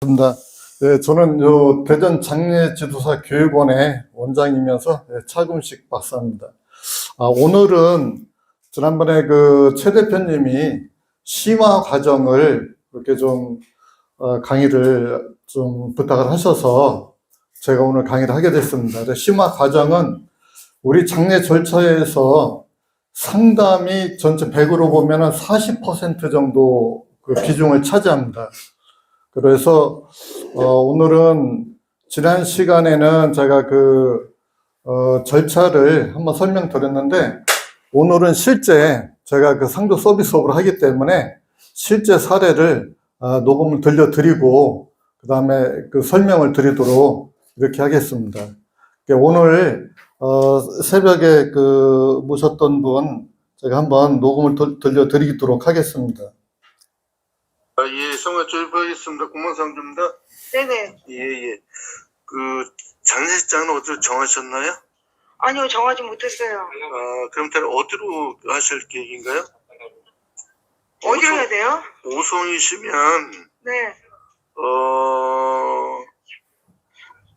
반갑습니다. 네, 저는 대전 장례지도사 교육원의 원장이면서 차금식 박사입니다. 오늘은 지난번에 최 대표님이 심화 과정을 이렇게 좀 강의를 좀 부탁을 하셔서 제가 오늘 강의를 하게 됐습니다. 심화 과정은 우리 장례 절차에서 상담이 전체 100으로 보면 40% 정도 그 비중을 차지합니다. 그래서 오늘은 지난 시간에는 제가 절차를 한번 설명드렸는데, 오늘은 실제 제가 상조 서비스업을 하기 때문에 실제 사례를 녹음을 들려드리고 그 다음에 설명을 드리도록 이렇게 하겠습니다. 오늘 새벽에 모셨던 분 제가 한번 녹음을 들려드리도록 하겠습니다. 예, 성화 조립하겠습니다. 공무원상조입니다. 네네. 예. 장례식장은 어디로 정하셨나요? 아니요, 정하지 못했어요. 그럼 다들 어디로 하실 계획인가요? 어디로 해야 돼요? 오송이시면, 네.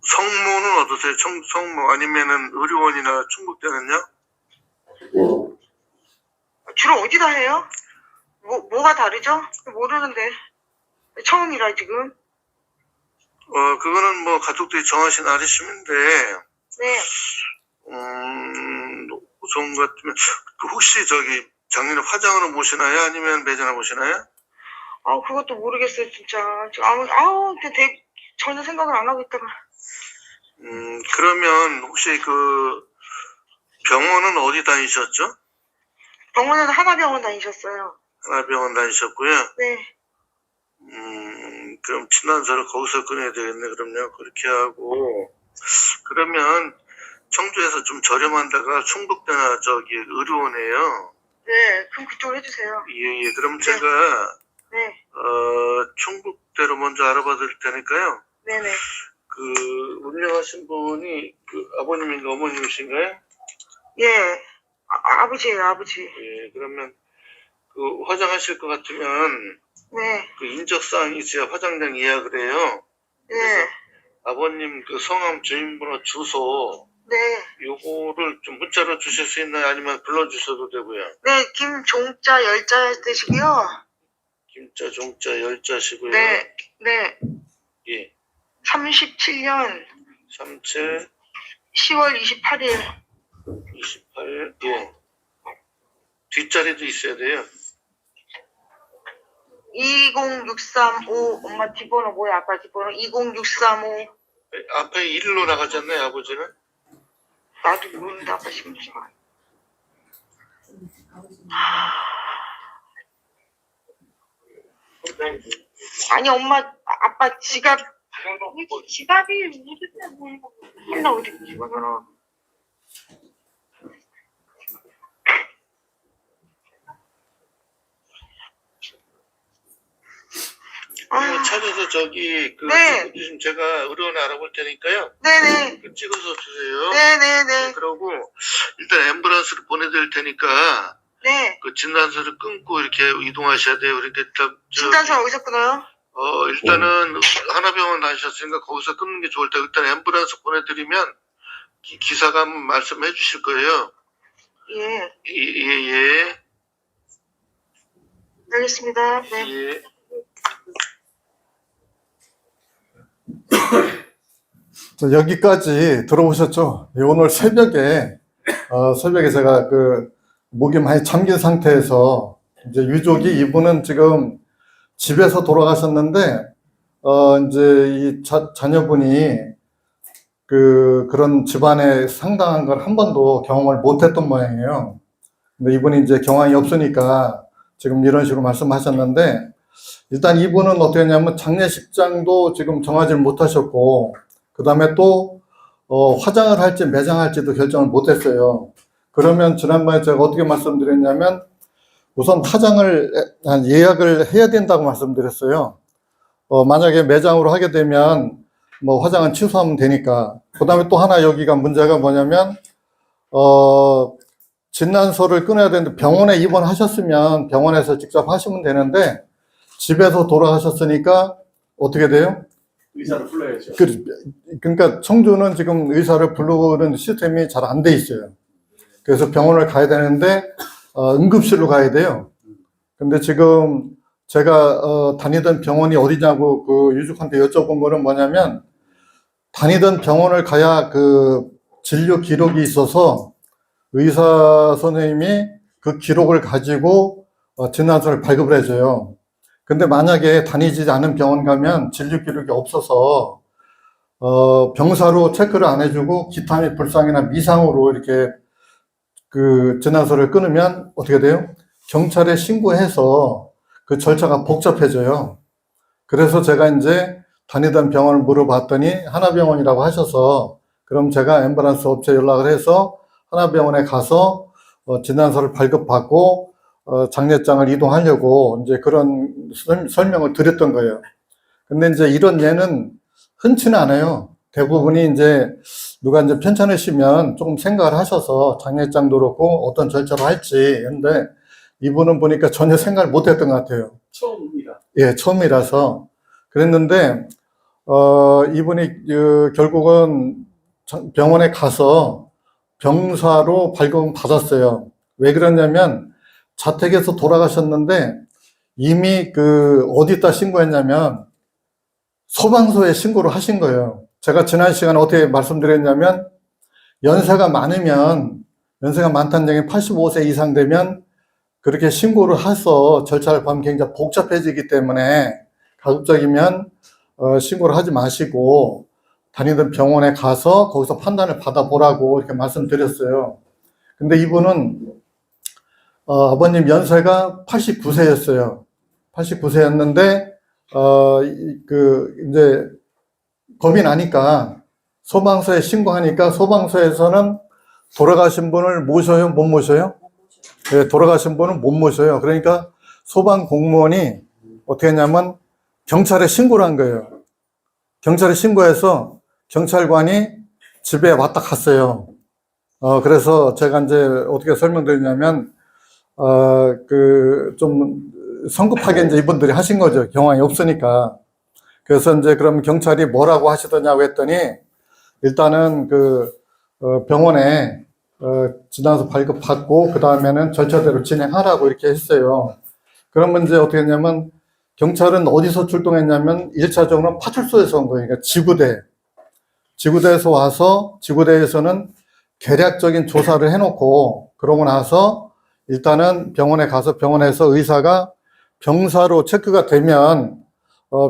성모는 어떠세요? 성모 아니면은 의료원이나 충북대는요? 주로 어디다 해요? 뭐가 다르죠? 모르는데. 처음이라 지금. 그거는 뭐 가족들이 정하신 아래시면데, 네. 오송 같으면, 혹시 장례를 화장으로 모시나요? 아니면 매장으로 모시나요? 그것도 모르겠어요, 진짜. 지금 전혀 생각을 안 하고 있다가. 그러면 혹시 병원은 어디 다니셨죠? 병원은 하나병원 다니셨어요. 하나병원 다니셨고요. 네. 그럼 진단서를 거기서 끊어야 되겠네. 그럼요. 그렇게 하고, 그러면 청주에서 좀 저렴한 데가 충북대나 의료원이에요. 네, 그럼 그쪽으로 해주세요. 예. 그럼 네. 제가 네. 충북대로 먼저 알아봐 드릴 테니까요. 네네. 운명하신 분이 아버님인가 어머님이신가요? 예. 아버지예요, 아버지. 예. 그러면 화장하실 것 같으면 네. 인적사항이 있어야 화장장 예약을 해요. 네. 아버님 성함, 주민번호, 주소, 네. 요거를 좀 문자로 주실 수 있나요? 아니면 불러주셔도 되고요. 네, 김종자 열자 되시고요. 김자, 종자, 열자시고요. 네. 네. 예. 37년 37, 10월 28일. 28, 예. 뒷자리도 있어야 돼요. 20635. 엄마 뒷번호 뭐야? 아빠 뒷번호 20635. 앞에 1로 나가잖아요, 아버지는. 나도 모르는데 아빠 심지가. 아니 엄마 아빠 지갑이 맨날 어디 지갑을 놔. 찾아서 네. 지금 제가 의료원에 알아볼 테니까요. 네네. 찍어서 주세요. 네네네. 그러고 일단 앰뷸런스를 보내드릴 테니까 네. 진단서를 끊고 이렇게 이동하셔야 돼요. 그러니까 진단서 어디서 끊어요? 일단은 하나병원 다니셨으니까 거기서 끊는 게 좋을 텐데, 일단 앰뷸런스 보내드리면 기사가 한번 말씀해 주실 거예요. 예. 예. 알겠습니다. 네. 예. 여기까지 들어오셨죠? 오늘 새벽에 제가 목이 많이 잠긴 상태에서 이제 유족이 이분은 지금 집에서 돌아가셨는데 이제 이 자녀분이 그런 집안에 상당한 걸 한 번도 경험을 못했던 모양이에요. 근데 이분이 이제 경황이 없으니까 지금 이런 식으로 말씀하셨는데, 일단 이분은 어떻게 했냐면 장례식장도 지금 정하지 못하셨고, 그 다음에 또 화장을 할지 매장할지도 결정을 못했어요. 그러면 지난번에 제가 어떻게 말씀드렸냐면 우선 화장을 예약을 해야 된다고 말씀드렸어요. 만약에 매장으로 하게 되면 뭐 화장은 취소하면 되니까. 그 다음에 또 하나 여기가 문제가 뭐냐면 진단서를 끊어야 되는데, 병원에 입원하셨으면 병원에서 직접 하시면 되는데 집에서 돌아가셨으니까 어떻게 돼요? 의사를 불러야죠. 그러니까 청주는 지금 의사를 부르는 시스템이 잘 안 돼 있어요. 그래서 병원을 가야 되는데 응급실로 가야 돼요. 근데 지금 제가 다니던 병원이 어디냐고 그 유족한테 여쭤본 거는 뭐냐면, 다니던 병원을 가야 그 진료 기록이 있어서 의사 선생님이 그 기록을 가지고 진단서를 발급을 해줘요. 근데 만약에 다니지 않은 병원 가면 진료 기록이 없어서 병사로 체크를 안 해주고 기타 및 불상이나 미상으로 이렇게 그 진단서를 끊으면 어떻게 돼요? 경찰에 신고해서 그 절차가 복잡해져요. 그래서 제가 이제 다니던 병원을 물어봤더니 하나병원이라고 하셔서, 그럼 제가 앰뷸런스 업체에 연락을 해서 하나병원에 가서 진단서를 발급받고 장례장을 이동하려고 이제 그런 설명을 드렸던 거예요. 근데 이제 이런 예는 흔치는 않아요. 대부분이 이제 누가 이제 편찮으시면 조금 생각을 하셔서 장례장도 그렇고 어떤 절차로 할지. 근데 이분은 보니까 전혀 생각을 못 했던 것 같아요. 처음입니다. 예, 처음이라서. 그랬는데, 이분이 결국은 병원에 가서 병사로 발급은 받았어요. 왜 그러냐면, 자택에서 돌아가셨는데, 이미 어디다 신고했냐면, 소방서에 신고를 하신 거예요. 제가 지난 시간에 어떻게 말씀드렸냐면, 연세가 많다는 얘기 85세 이상 되면, 그렇게 신고를 해서 절차를 밟으면 굉장히 복잡해지기 때문에, 가급적이면 신고를 하지 마시고 다니던 병원에 가서 거기서 판단을 받아보라고 이렇게 말씀드렸어요. 근데 이분은 아버님 연세가 89세였어요. 89세였는데 이제 겁이 나니까 소방서에 신고하니까, 소방서에서는 돌아가신 분을 모셔요, 못 모셔요? 네, 돌아가신 분은 못 모셔요. 그러니까 소방 공무원이 어떻게 했냐면 경찰에 신고를 한 거예요. 경찰에 신고해서 경찰관이 집에 왔다 갔어요. 그래서 제가 이제 어떻게 설명드리냐면, 좀 성급하게 이제 이분들이 하신 거죠. 경황이 없으니까. 그래서 이제 그럼 경찰이 뭐라고 하시더냐고 했더니, 일단은 병원에 진단서 발급받고, 그 다음에는 절차대로 진행하라고 이렇게 했어요. 그러면 이제 어떻게 했냐면, 경찰은 어디서 출동했냐면 1차적으로 파출소에서 온 거예요. 그러니까 지구대에서 와서, 지구대에서는 계략적인 조사를 해놓고, 그러고 나서 일단은 병원에 가서 병원에서 의사가 병사로 체크가 되면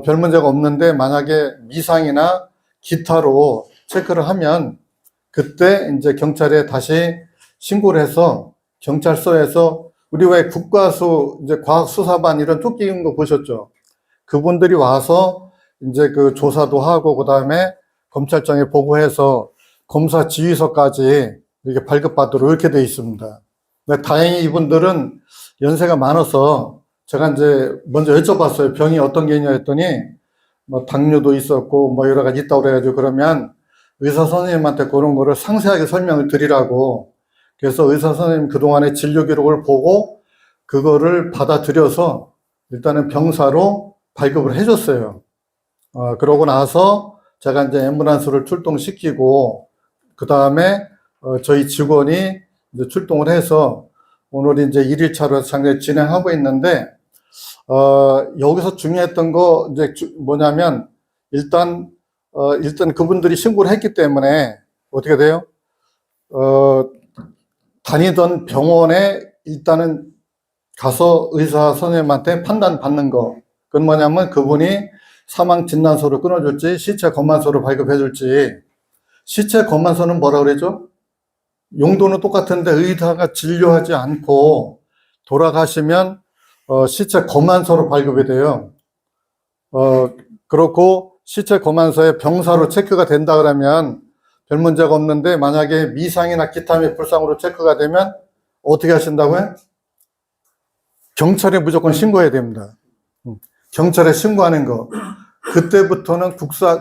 별 문제가 없는데, 만약에 미상이나 기타로 체크를 하면 그때 이제 경찰에 다시 신고를 해서, 경찰서에서 우리 왜 국과수, 이제 과학수사반 이런 쫓기 있는 거 보셨죠? 그분들이 와서 이제 그 조사도 하고, 그 다음에 검찰청에 보고해서 검사 지휘서까지 이렇게 발급받도록 이렇게 돼 있습니다. 근데 다행히 이분들은 연세가 많아서 제가 이제 먼저 여쭤봤어요. 병이 어떤 게 있냐 했더니, 뭐 당뇨도 있었고, 뭐 여러 가지 있다고 그래가지고, 그러면 의사 선생님한테 그런 거를 상세하게 설명을 드리라고. 그래서 의사 선생님 그동안의 진료 기록을 보고 그거를 받아들여서 일단은 병사로 발급을 해줬어요. 그러고 나서 제가 이제 앰뷸런스를 출동시키고, 그 다음에 저희 직원이 이제 출동을 해서 오늘 이제 1일차로 장례 진행하고 있는데, 여기서 중요했던 거 이제 뭐냐면, 일단 그분들이 신고를 했기 때문에 어떻게 돼요? 다니던 병원에 일단은 가서 의사 선생님한테 판단 받는 거. 그건 뭐냐면 그분이 사망 진단서를 끊어줄지 시체 검안서를 발급해줄지. 시체 검안서는 뭐라 그러죠? 용도는 똑같은데 의사가 진료하지 않고 돌아가시면 시체 검안서로 발급이 돼요. 그렇고 시체 검안서에 병사로 체크가 된다 그러면 별 문제가 없는데, 만약에 미상이나 기타 및 불상으로 체크가 되면 어떻게 하신다고요? 경찰에 무조건 신고해야 됩니다. 경찰에 신고하는 거. 그때부터는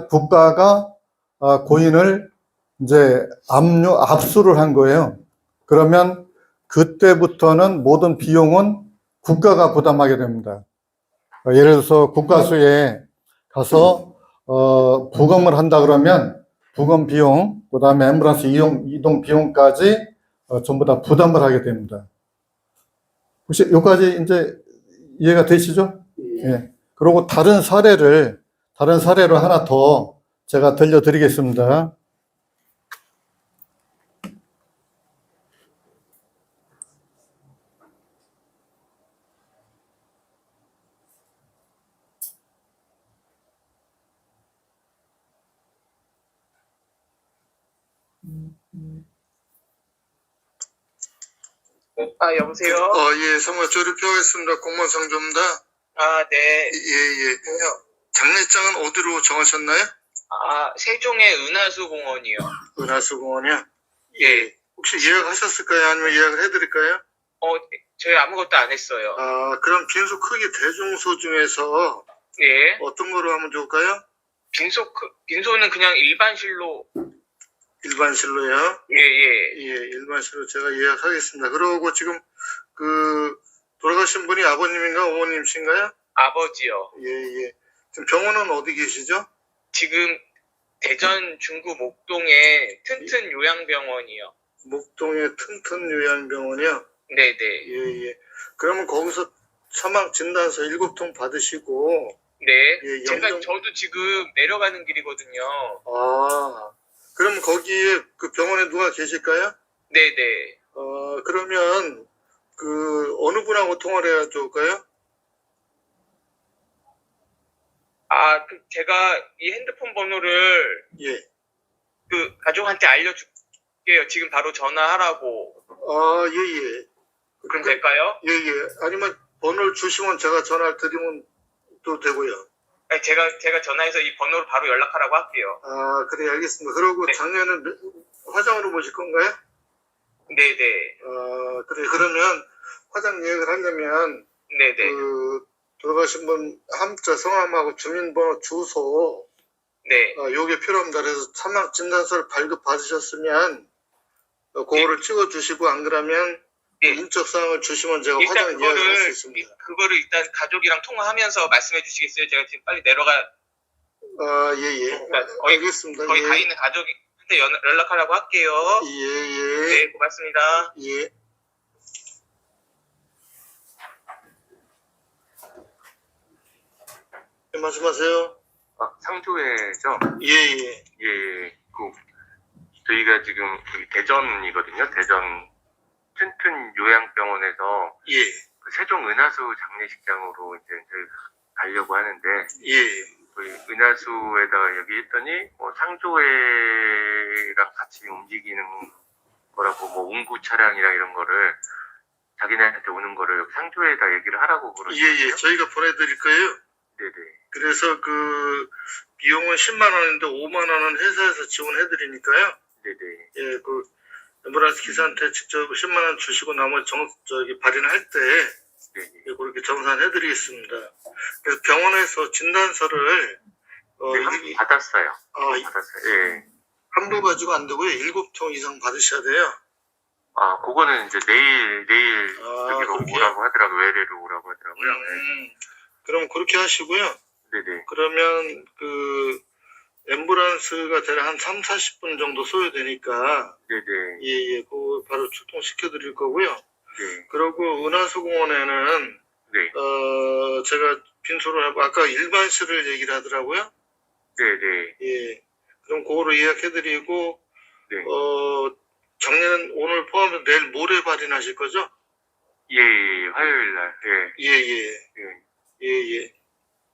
국가가 고인을 이제 압수를 한 거예요. 그러면 그때부터는 모든 비용은 국가가 부담하게 됩니다. 예를 들어서 국가수에 가서 부검을 한다 그러면 부검 비용, 그 다음에 앰뷸런스 이동 비용까지 전부 다 부담을 하게 됩니다. 혹시 여기까지 이제 이해가 되시죠? 예. 그리고 다른 사례로 하나 더 제가 들려드리겠습니다. 여보세요? 예, 성화 조립해오겠습니다. 공무원 상조입니다. 네. 예. 장례장은 어디로 정하셨나요? 세종의 은하수공원이요. 은하수공원이요? 예. 혹시 예약하셨을까요? 아니면 예약을 해드릴까요? 저희 아무것도 안 했어요. 그럼 빈소 크기 대중소 중에서 예. 어떤 거로 하면 좋을까요? 빈소는 그냥 일반실로. 일반실로요? 예. 예, 일반실로 제가 예약하겠습니다. 그러고 지금 돌아가신 분이 아버님인가 어머님이신가요? 아버지요. 예. 지금 병원은 어디 계시죠? 지금 대전 중구 목동에 튼튼 요양병원이요. 목동의 튼튼 요양병원이요? 네네. 예. 그러면 거기서 사망 진단서 7통 받으시고, 네. 예, 저도 지금 내려가는 길이거든요. 그러면 거기에 그 병원에 누가 계실까요? 네네. 그러면 어느 분하고 통화를 해야 좋을까요? 제가 이 핸드폰 번호를 예. 가족한테 알려줄게요. 지금 바로 전화하라고. 예. 그럼 될까요? 예. 아니면 번호를 주시면 제가 전화를 드리면 또 되고요. 아니, 제가 전화해서 이 번호로 바로 연락하라고 할게요. 그래, 알겠습니다. 그러고 네. 작년에 화장으로 모실 건가요? 네네. 그래, 그러면 화장 예약을 하려면, 네네. 돌아가신 분 함자, 성함하고 주민번호, 주소, 네. 요게 필요합니다. 그래서 사망 진단서를 발급 받으셨으면, 그거를 찍어주시고, 안 그러면, 예. 인적사항을 주시면 제가 일단 화장 예약을 할 수 있습니다. 그거를 일단 가족이랑 통화하면서 말씀해 주시겠어요? 제가 지금 빨리 내려가. 예. 그러니까 거의 알겠습니다. 거기 예. 가 있는 가족한테 연락하라고 할게요. 예. 네, 고맙습니다. 예. 네, 말씀하세요. 상조회죠? 예. 저희가 지금 여기 대전이거든요. 대전 튼튼 요양병원에서 예. 세종 은하수 장례식장으로 이제 저희가 가려고 하는데, 예. 저희 은하수에다가 얘기했더니, 상조회랑 같이 움직이는 거라고, 운구 차량이랑 이런 거를, 자기네한테 오는 거를 상조회에다 얘기를 하라고 그러시거든요. 예. 저희가 보내드릴 거예요. 네네. 그래서 비용은 10만 원인데 5만 원은 회사에서 지원해드리니까요. 네네. 예, 앰뷸런스 기사한테 직접 10만 원 주시고 나머지 발인할 때 네네. 예, 그렇게 정산해드리겠습니다. 그래서 병원에서 진단서를 네, 받았어요. 받았어요. 예. 한 부 가지고 안 되고요. 7통 이상 받으셔야 돼요. 그거는 이제 내일 여기로 그렇게? 오라고 하더라고요. 외래로 오라고 하더라고요. 그럼 그렇게 하시고요. 네네. 그러면 앰뷸런스가 대략 한 3-40분 정도 소요되니까 네네. 예, 그거 바로 출동시켜 드릴 거고요. 네. 그리고 은하수공원에는 네. 제가 빈소를 하고 아까 일반실을 얘기를 하더라고요. 네네. 예. 그럼 그거로 예약해 드리고 네. 장례는 오늘 포함해서 내일 모레 발인하실 거죠? 예, 화요일 날. 예.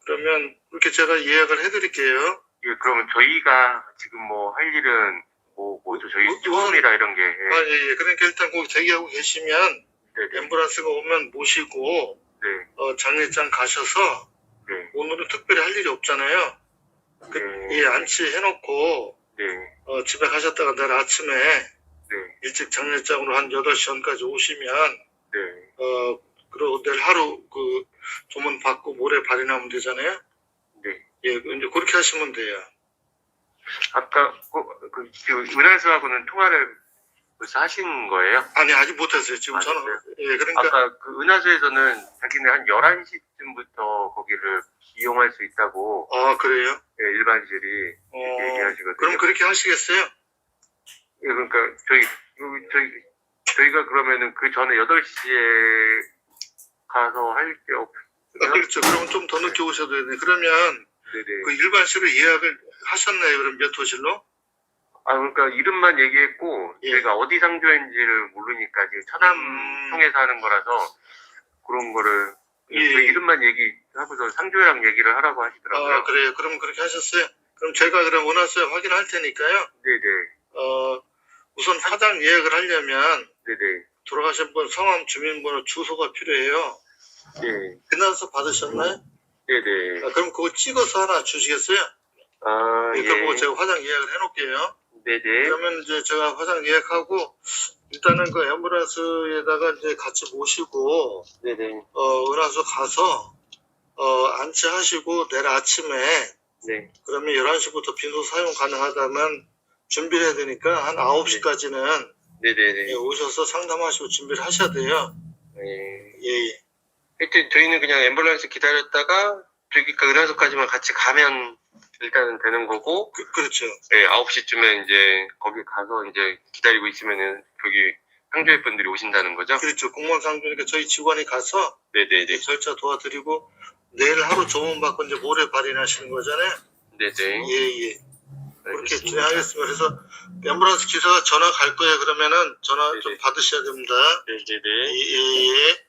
그러면 그렇게 제가 예약을 해 드릴게요. 예, 그러면 저희가 지금 할 일은 뭐죠? 저희 처음이라 이런 게. 예. 그러니까 일단 거기 대기하고 계시면 네네. 앰뷸런스가 오면 모시고 네. 장례장 가셔서 네. 오늘은 특별히 할 일이 없잖아요. 네. 안치해놓고 네. 집에 가셨다가 내일 아침에 네. 일찍 장례장으로 한 8시 전까지 오시면 네. 그리고 내일 하루 조문 받고 모레 발인하면 되잖아요. 네. 예, 이제 그렇게 하시면 돼요. 아까 은하수하고는 통화를 벌써 하신 거예요? 아니, 아직 못했어요. 지금 저는. 됐어요? 예, 그러니까. 아까 그 은하수에서는 자기네 한 11시쯤부터 거기를 이용할 수 있다고 아, 그래요? 예, 일반실이 이렇게 얘기하시거든요. 그럼 그렇게 하시겠어요? 예, 그러니까 저희가 그러면은 그 전에 8시에 가서 할 게 없어요? 그렇죠. 그러면 좀 더 늦게 오셔도 되네. 그러면 네네. 그 일반실을 예약을 하셨나요? 그럼 몇 호실로? 아, 그러니까 이름만 얘기했고, 예. 제가 어디 상조인지를 모르니까 지금 천암 통해서 하는 거라서 그런 거를 예. 그 이름만 얘기하고서 상조랑 얘기를 하라고 하시더라고요. 아, 그래요. 그럼 그렇게 하셨어요? 그럼 제가 그럼 은하수에 확인할 테니까요. 네네. 우선 화장 예약을 하려면 네네. 돌아가신 분 성함, 주민번호, 주소가 필요해요. 예. 끝나서 받으셨나요? 네네. 그럼 그거 찍어서 하나 주시겠어요? 아, 예. 그거 제가 화장 예약을 해놓을게요. 네네. 그러면 이제 제가 화장 예약하고 일단은 그 앰뷸런스에다가 이제 같이 모시고 네네. 은하수 가서 안치하시고 내일 아침에 네. 그러면 11시부터 빈소 사용 가능하다면 준비를 해야 되니까 한 9시까지는 네네네. 오셔서 상담하시고 준비를 하셔야 돼요. 예. 예. 하여튼 저희는 그냥 앰뷸런스 기다렸다가 저기까 은하수까지만 같이 가면 일단은 되는 거고, 그렇죠. 예, 9시쯤에 이제 거기 가서 이제 기다리고 있으면은 저기 상조회 분들이 오신다는 거죠? 그렇죠. 공무원 상조니까 저희 직원이 가서 네네네. 절차 도와드리고 내일 하루 조문 받고 이제 모레 발인하시는 거잖아요. 네네. 예. 그렇게 알겠습니다. 진행하겠습니다. 그래서 앰뷸런스 기사가 전화 갈 거예요. 그러면은 전화 좀 네네. 받으셔야 됩니다. 네네네. 예.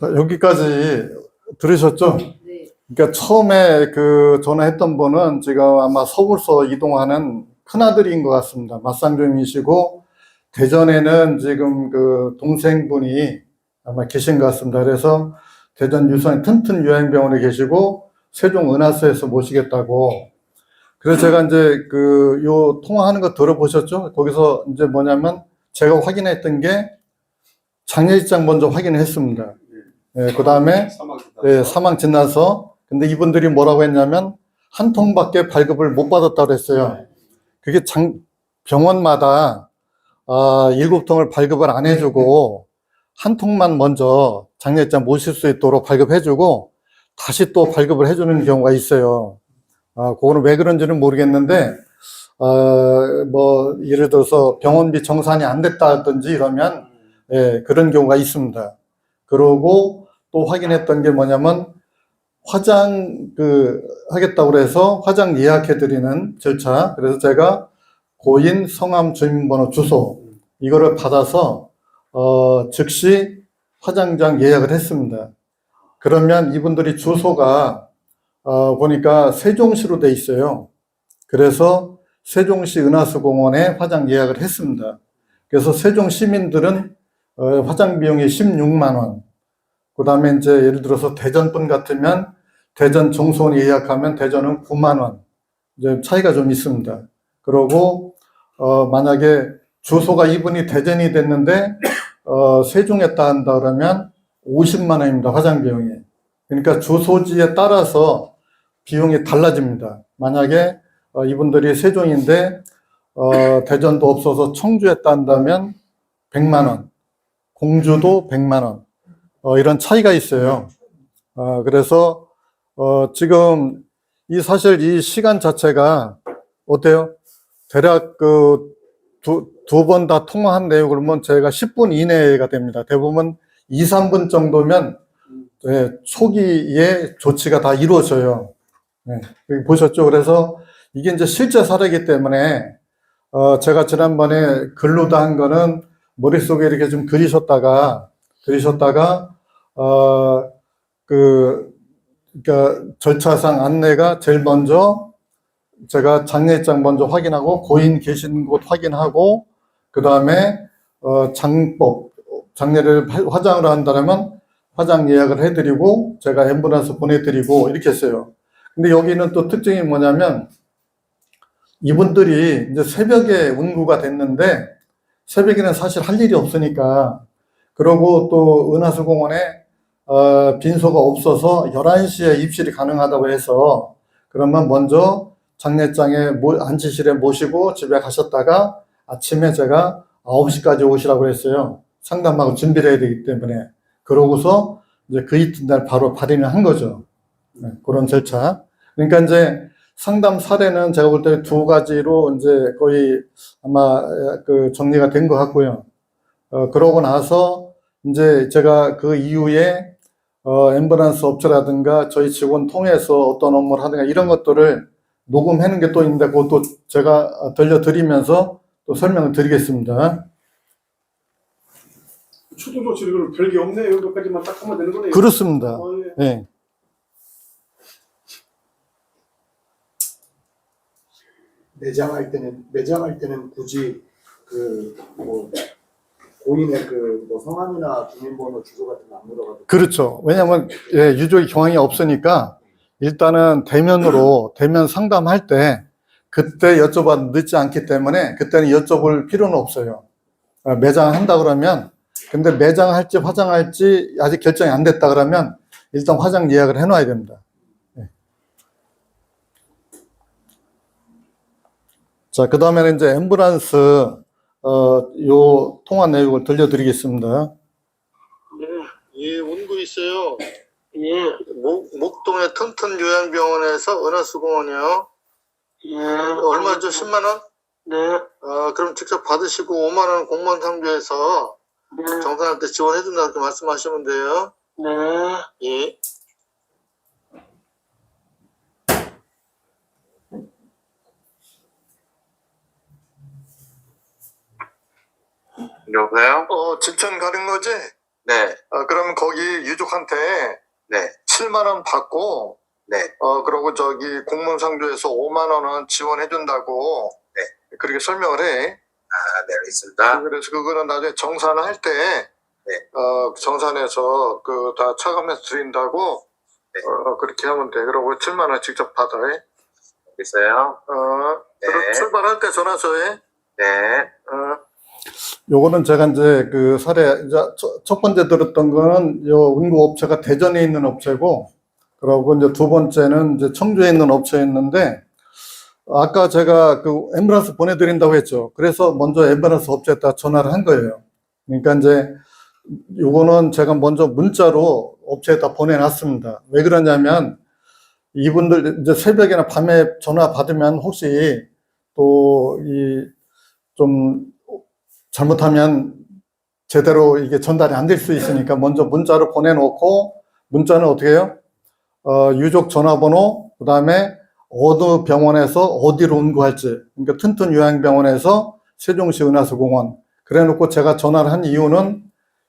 자, 여기까지 들으셨죠? 네. 그러니까 처음에 그 전화했던 분은 지금 아마 서울서 이동하는 큰아들인 것 같습니다. 맞상종이시고, 대전에는 지금 그 동생분이 아마 계신 것 같습니다. 그래서 대전 유성 튼튼 요양병원에 계시고, 세종 은하수에서 모시겠다고. 그래서 제가 이제 요 통화하는 거 들어보셨죠? 거기서 이제 뭐냐면 제가 확인했던 게 장례식장 먼저 확인했습니다. 예, 그 다음에 사망 진단서. 근데 이분들이 뭐라고 했냐면 한 통밖에 발급을 못 받았다고 그랬어요. 그게 병원마다 7통을 발급을 안 해주고 한 통만 먼저 장례식장 모실 수 있도록 발급해주고 다시 또 발급을 해주는 경우가 있어요. 그거는 왜 그런지는 모르겠는데 뭐 예를 들어서 병원비 정산이 안 됐다든지 이러면 예, 그런 경우가 있습니다. 그러고 또 확인했던 게 뭐냐면 화장 하겠다고 해서 화장 예약해드리는 절차. 그래서 제가 고인 성함 주민번호 주소 이거를 받아서 즉시 화장장 예약을 했습니다. 그러면 이분들이 주소가 보니까 세종시로 돼 있어요. 그래서 세종시 은하수공원에 화장 예약을 했습니다. 그래서 세종 시민들은 화장 비용이 16만 원. 그 다음에 이제 예를 들어서 대전 분 같으면 대전 정수원 예약하면 대전은 9만 원. 이제 차이가 좀 있습니다. 그리고 만약에 주소가 이분이 대전이 됐는데 세종했다 한다 그러면 50만 원입니다. 화장 비용이. 그러니까 주소지에 따라서 비용이 달라집니다. 만약에 이분들이 세종인데 대전도 없어서 청주했다 한다면 100만 원, 공주도 100만 원. 이런 차이가 있어요. 그래서 지금 사실 이 시간 자체가 어때요? 대략 두 번 다 통화한 내용 그러면 저희가 10분 이내가 됩니다. 대부분 2, 3분 정도면 초기에 조치가 다 이루어져요. 여기 보셨죠? 그래서 이게 이제 실제 사례이기 때문에 제가 지난번에 글로도 한 거는 머릿속에 이렇게 좀 그리셨다가 그러니까 절차상 안내가 제일 먼저 제가 장례장 먼저 확인하고 고인 계신 곳 확인하고 그 다음에 장례를 화장을 한다면 화장 예약을 해드리고 제가 앰뷸런스 보내드리고 이렇게 했어요. 근데 여기는 또 특징이 뭐냐면 이분들이 이제 새벽에 운구가 됐는데 새벽에는 사실 할 일이 없으니까 그러고 또 은하수공원에 빈소가 없어서 11시에 입실이 가능하다고 해서 그러면 먼저 장례장에 안치실에 모시고 집에 가셨다가 아침에 제가 9시까지 오시라고 했어요. 상담하고 준비를 해야 되기 때문에. 그러고서 이제 그 이튿날 바로 발인을 한 거죠. 네, 그런 절차. 그러니까 이제 상담 사례는 제가 볼 때 두 가지로 이제 거의 아마 그 정리가 된 것 같고요. 그러고 나서 이제 제가 그 이후에 앰뷸런스 업체라든가 저희 직원 통해서 어떤 업무를 하든가 이런 것들을 녹음하는 게 또 있는데 그것도 제가 들려드리면서 또 설명을 드리겠습니다. 추도 조치 이걸 별게 없네요. 여기까지만 딱 하면 되는 거네요. 그렇습니다. 예. 예. 매장할 때는 굳이 그 뭐 고인의 그 뭐 성함이나 주민번호, 주소 같은 거 안 물어가지고. 그렇죠. 왜냐하면 예, 유족의 경황이 없으니까 일단은 대면 상담할 때 그때 여쭤봐도 늦지 않기 때문에 그때는 여쭤볼 필요는 없어요. 매장한다 그러면 근데 매장할지 화장할지 아직 결정이 안 됐다 그러면 일단 화장 예약을 해놔야 됩니다. 예. 자, 그 다음에는 이제 앰뷸런스 요 통화 내용을 들려드리겠습니다. 예, 원고 있어요. 예. 목동의 튼튼 요양병원에서 은하수공원이요. 예. 얼마죠? 10만 원? 네. 그럼 직접 받으시고 5만 원 공무원 상조해서 네. 정산할 때 지원해준다 이렇게 말씀하시면 돼요. 네. 예. 여보세요? 직전 가는 거지? 네. 그러면 거기 유족한테 네. 7만 원 받고, 네. 그러고 저기 공무원 상조에서 5만 원은 지원해준다고, 네. 그렇게 설명을 해. 네, 알겠습니다. 그래서 그거는 나중에 정산을 할 때, 네. 정산해서 그 다 차감해서 드린다고, 네. 그렇게 하면 돼. 그러고 7만 원 직접 받아. 알겠어요? 네. 그럼 출발할 때 전화 줘해. 네. 요거는 제가 이제 그 사례, 이제 첫 번째 들었던 거는 요 운구 업체가 대전에 있는 업체고, 그러고 이제 두 번째는 이제 청주에 있는 업체였는데, 아까 제가 그 앰뷸런스 보내드린다고 했죠. 그래서 먼저 앰뷸런스 업체에다 전화를 한 거예요. 그러니까 이제 요거는 제가 먼저 문자로 업체에다 보내놨습니다. 왜 그러냐면, 이분들 이제 새벽이나 밤에 전화 받으면 혹시 또 좀 잘못하면 제대로 이게 전달이 안 될 수 있으니까 먼저 문자로 보내놓고, 문자는 어떻게 해요? 유족 전화번호, 그 다음에 어느 병원에서 어디로 운구할지, 그러니까 튼튼 요양병원에서 세종시 은하수공원. 그래 놓고 제가 전화를 한 이유는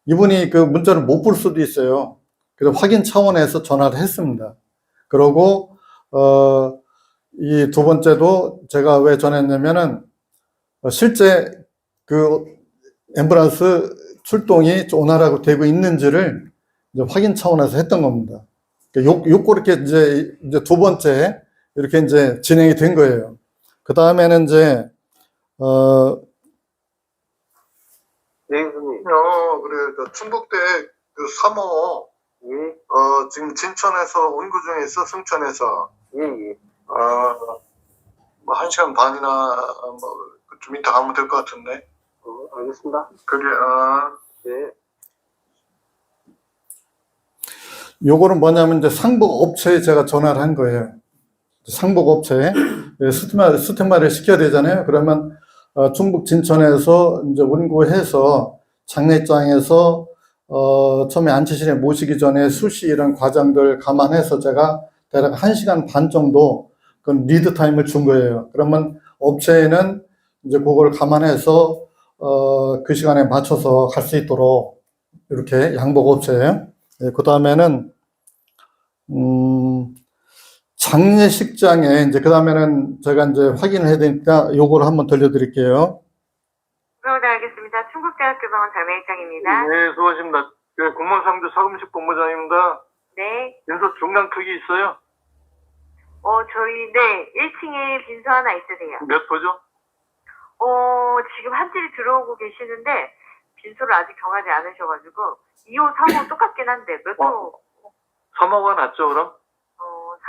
이분이 그 문자를 못 볼 수도 있어요. 그래서 확인 차원에서 전화를 했습니다. 그러고, 이 두 번째도 제가 왜 전했냐면은, 실제 그 앰뷸런스 출동이 원활하고 되고 있는지를 이제 확인 차원에서 했던 겁니다. 요렇게 이제 두 번째 이렇게 이제 진행이 된 거예요. 그 다음에는 이제 네, 선생님. 그래. 충북대 그 3호 예. 지금 진천에서 운구 중에 있어. 승천에서 예, 예. 뭐 1시간 반이나 뭐 좀 이따 가면 될 것 같은데. 알겠습니다. 그게 네. 요거는 뭐냐면 이제 상복 업체에 제가 전화를 한 거예요. 상복 업체에 스테마를 시켜야 되잖아요. 그러면 충북 진천에서 이제 운구해서 장례장에서 처음에 안치실에 모시기 전에 수시 이런 과정들 감안해서 제가 대략 1시간 반 정도 그 리드 타임을 준 거예요. 그러면 업체에는 이제 그걸 감안해서 그 시간에 맞춰서 갈 수 있도록 이렇게 양복 업체. 그 다음에는 장례식장에 이제 그 다음에는 제가 이제 확인을 해야 되니까 요거를 한번 들려드릴게요. 네, 알겠습니다. 충북대학교병원 장례일장입니다. 네, 수고하십니다. 공무원 상조 사금식 본부장입니다. 네. 인서 중량 크기 있어요? 저희, 네, 1층에 빈소 하나 있으세요. 몇 호죠? 지금 한 집이 들어오고 계시는데, 빈소를 아직 정하지 않으셔가지고, 2호, 3호 똑같긴 한데, 몇 호? 3호가 낫죠, 그럼?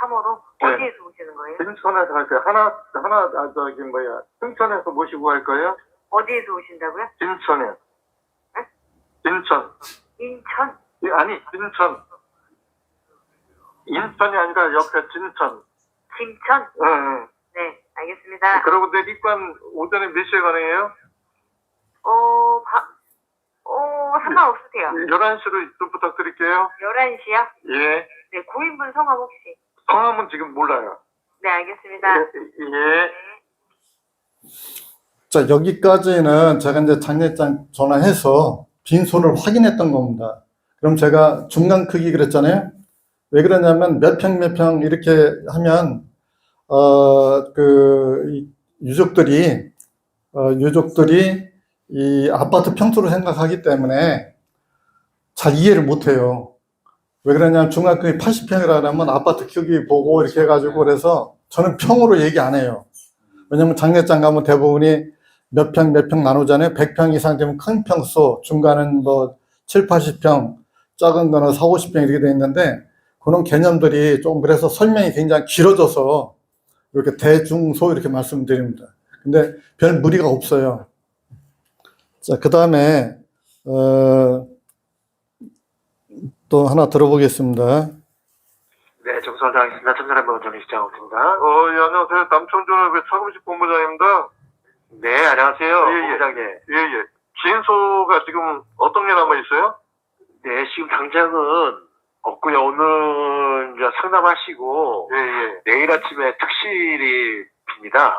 3호로 네. 어디에서 오시는 거예요? 인천에서 갈 거예요. 승천에서 모시고 갈 거예요? 어디에서 오신다고요? 인천에. 네? 인천. 인천? 아니, 인천. 인천이 아니라 옆에 진천. 김천? 응. 네, 알겠습니다. 그리고 내리관 오전에 몇 시에 가능해요? 상관없으세요. 11시로 좀 부탁드릴게요. 11시요? 예. 네, 고인분 성함 혹시? 성함은 지금 몰라요. 네, 알겠습니다. 예. 자, 여기까지는 제가 이제 장례장 전화해서 빈소를 확인했던 겁니다. 그럼 제가 중간 크기 그랬잖아요. 왜 그러냐면 몇 평 이렇게 하면, 이 유족들이 이 아파트 평수를 생각하기 때문에 잘 이해를 못 해요. 왜 그러냐면 중간 크기 80평이라 하면 아파트 크기 보고 이렇게 해가지고 그래서 저는 평으로 얘기 안 해요. 왜냐면 장례장 가면 대부분이 몇 평 나누잖아요. 100평 이상 되면 큰 평수, 중간은 뭐 7, 80평, 작은 거는 4, 50평 이렇게 돼 있는데 그런 개념들이 조금 그래서 설명이 굉장히 길어져서 이렇게 대중소 이렇게 말씀드립니다. 근데 별 무리가 없어요. 자, 그 다음에, 또 하나 들어보겠습니다. 네, 정선장입니다. 참사람번 정리시장입니다. 예, 안녕하세요. 남청전협의 차금식 본부장입니다. 네, 안녕하세요. 예, 예. 본부장님. 예. 진소가 지금 어떤 게 남아있어요? 네, 지금 당장은 없고요. 오늘 이제 상담하시고 예. 내일 아침에 특실이 빕니다.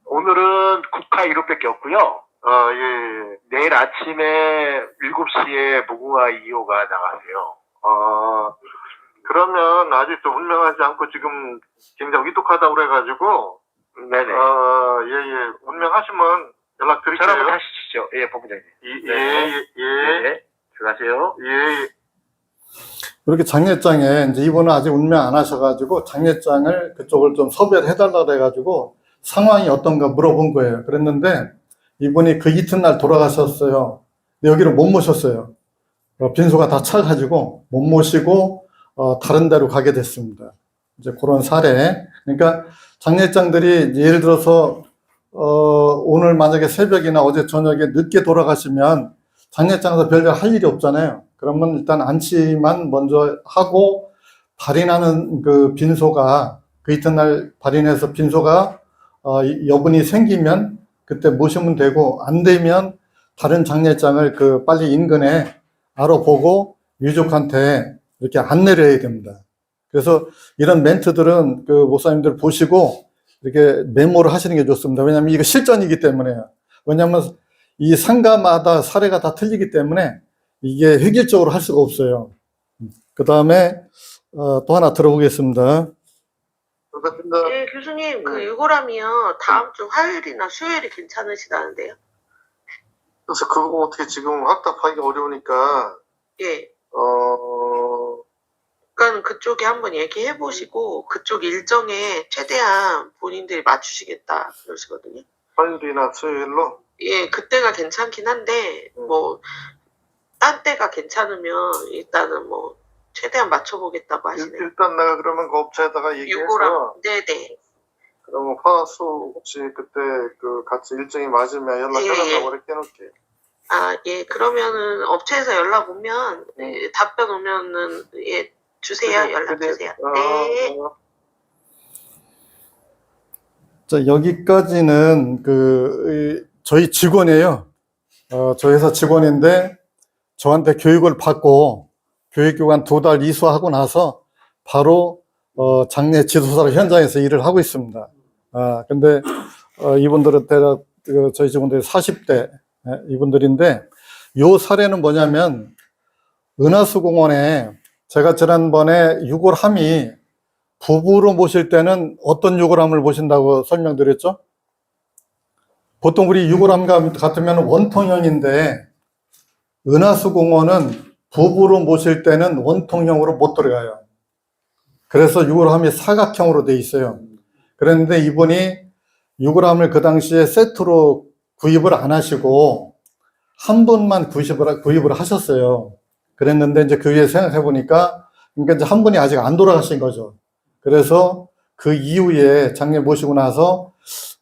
오늘은 국화 1호밖에 없고요. 예. 내일 아침에 7시에 무궁화 2호가 나가세요. 그러면 아직 좀 운명하지 않고 지금 굉장히 위독하다고 그래가지고, 네네. 예. 운명하시면 연락드릴게요. 전화 한번 하시죠. 예, 본부장님. 예. 네. 들어가세요. 예. 이렇게 장례장에 이제 이분은 아직 운명 안 하셔가지고 장례장을 그쪽을 좀 섭외를 해달라 그래가지고 상황이 어떤가 물어본 거예요. 그랬는데 이분이 그 이튿날 돌아가셨어요. 근데 여기를 못 모셨어요. 빈소가 다 차가지고 못 모시고 다른 데로 가게 됐습니다. 이제 그런 사례. 그러니까 장례장들이 예를 들어서 오늘 만약에 새벽이나 어제 저녁에 늦게 돌아가시면 장례장에서 별별 할 일이 없잖아요. 그러면 일단 안치만 먼저 하고 발인하는 그 빈소가 그 이튿날 발인해서 빈소가 여분이 생기면 그때 모시면 되고 안 되면 다른 장례장을 그 빨리 인근에 알아보고 유족한테 이렇게 안내를 해야 됩니다. 그래서 이런 멘트들은 그 목사님들 보시고 이렇게 메모를 하시는 게 좋습니다. 왜냐하면 이거 실전이기 때문에요. 왜냐하면 이 상가마다 사례가 다 틀리기 때문에 이게 획일적으로 할 수가 없어요. 그 다음에 또 하나 들어보겠습니다. 반갑습니다. 예, 교수님, 그 유골함이요. 다음 주 화요일이나 수요일이 괜찮으시다는데요? 그래서 그거 어떻게 지금 확답하기 어려우니까, 예. 그러니까 그쪽에 한번 얘기해 보시고 그쪽 일정에 최대한 본인들이 맞추시겠다 그러시거든요. 화요일이나 수요일로? 예, 그때가 괜찮긴 한데 뭐 딴 때가 괜찮으면 일단은 뭐 최대한 맞춰보겠다고 하시네요. 일단 내가 그러면 그 업체에다가 얘기해서, 유골함, 네네. 그러면 화수 혹시 그때 그 같이 일정이 맞으면 연락해달라고 이렇게 해놓을게. 예, 그러면은 업체에서 연락 오면, 예, 답변 오면은, 예, 주세요. 연락 주세요. 네. 자, 여기까지는 저희 직원이에요. 저희 회사 직원인데 저한테 교육을 받고 교육기간 2달 이수하고 나서 바로 장례 지도사로 현장에서 일을 하고 있습니다. 근데 이분들은 대략 저희 직원들이 40대 이분들인데 요 사례는 뭐냐면 은하수공원에 제가 지난번에 유골함이 부부로 모실 때는 어떤 유골함을 모신다고 설명드렸죠? 보통 우리 유골함 같으면 원통형인데 은하수공원은 부부로 모실 때는 원통형으로 못 들어가요. 그래서 유골함이 사각형으로 돼 있어요. 그런데 이분이 유골함을 그 당시에 세트로 구입을 안 하시고 한 분만 구입을 하셨어요. 그랬는데 이제 그 위에 생각해 보니까 그러니까 이제 한 분이 아직 안 돌아가신 거죠. 그래서 그 이후에 장례 모시고 나서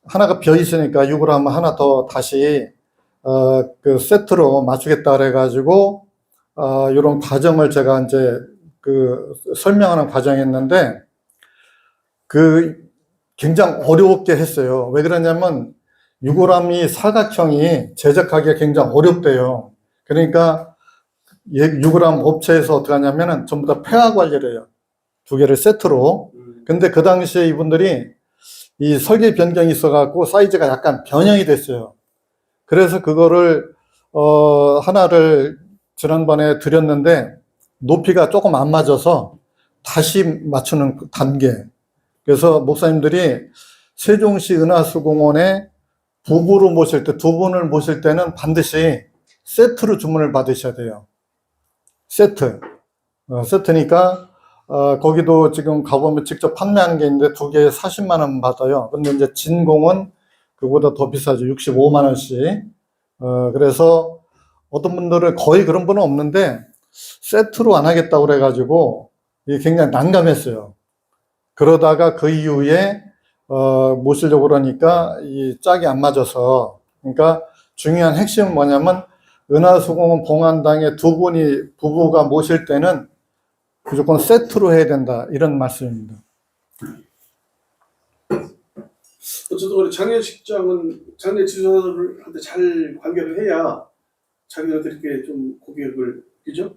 하나가 비어 있으니까 유골 한번 하나 더 다시 그 세트로 맞추겠다 그래가지고 이런 과정을 제가 이제 그 설명하는 과정이었는데 그 굉장히 어렵게 했어요. 왜 그러냐면 유골함이 사각형이 제작하기가 굉장히 어렵대요. 그러니까 유골함 업체에서 어떻게 하냐면은 전부 다 폐화 관리를 해요. 두 개를 세트로. 근데 그 당시에 이분들이 이 설계 변경이 있어갖고 사이즈가 약간 변형이 됐어요. 그래서 그거를 하나를 지난번에 드렸는데 높이가 조금 안 맞아서 다시 맞추는 단계. 그래서 목사님들이 세종시 은하수공원에 부부로 모실 때, 두 분을 모실 때는 반드시 세트로 주문을 받으셔야 돼요. 세트. 세트니까 거기도 지금 가보면 직접 판매하는 게 있는데 두 개에 40만 원 받아요. 근데 이제 진공은 그보다 더 비싸죠. 65만 원씩. 그래서 어떤 분들은 거의 그런 분은 없는데 세트로 안 하겠다고 그래가지고 이게 굉장히 난감했어요. 그러다가 그 이후에 모시려고 그러니까 이 짝이 안 맞아서, 그러니까 중요한 핵심은 뭐냐면 은하수공원 봉안당에 두 분이 부부가 모실 때는 무조건 세트로 해야 된다, 이런 말씀입니다. 어쨌든 우리 장례식장은 장례 지도사들한테 잘 관계를 해야 자기들한테 이렇게 좀 고객을, 그죠?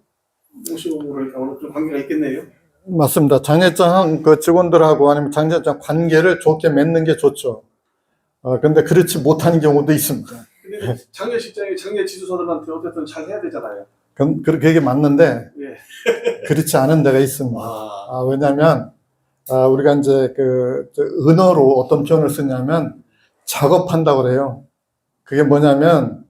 모시고 그러니까 어느 좀 관계가 있겠네요. 맞습니다. 장례장 그 직원들하고 아니면 장례장 관계를 좋게 맺는 게 좋죠. 근데 그렇지 못하는 경우도 있습니다. 근데 장례식장에 장례 지도사들한테 어쨌든 잘 해야 되잖아요. 그게 맞는데 예. 그렇지 않은 데가 있습니다. 왜냐하면 우리가 이제 저 은어로 어떤 표현을 쓰냐면 작업한다고 그래요. 그게 뭐냐면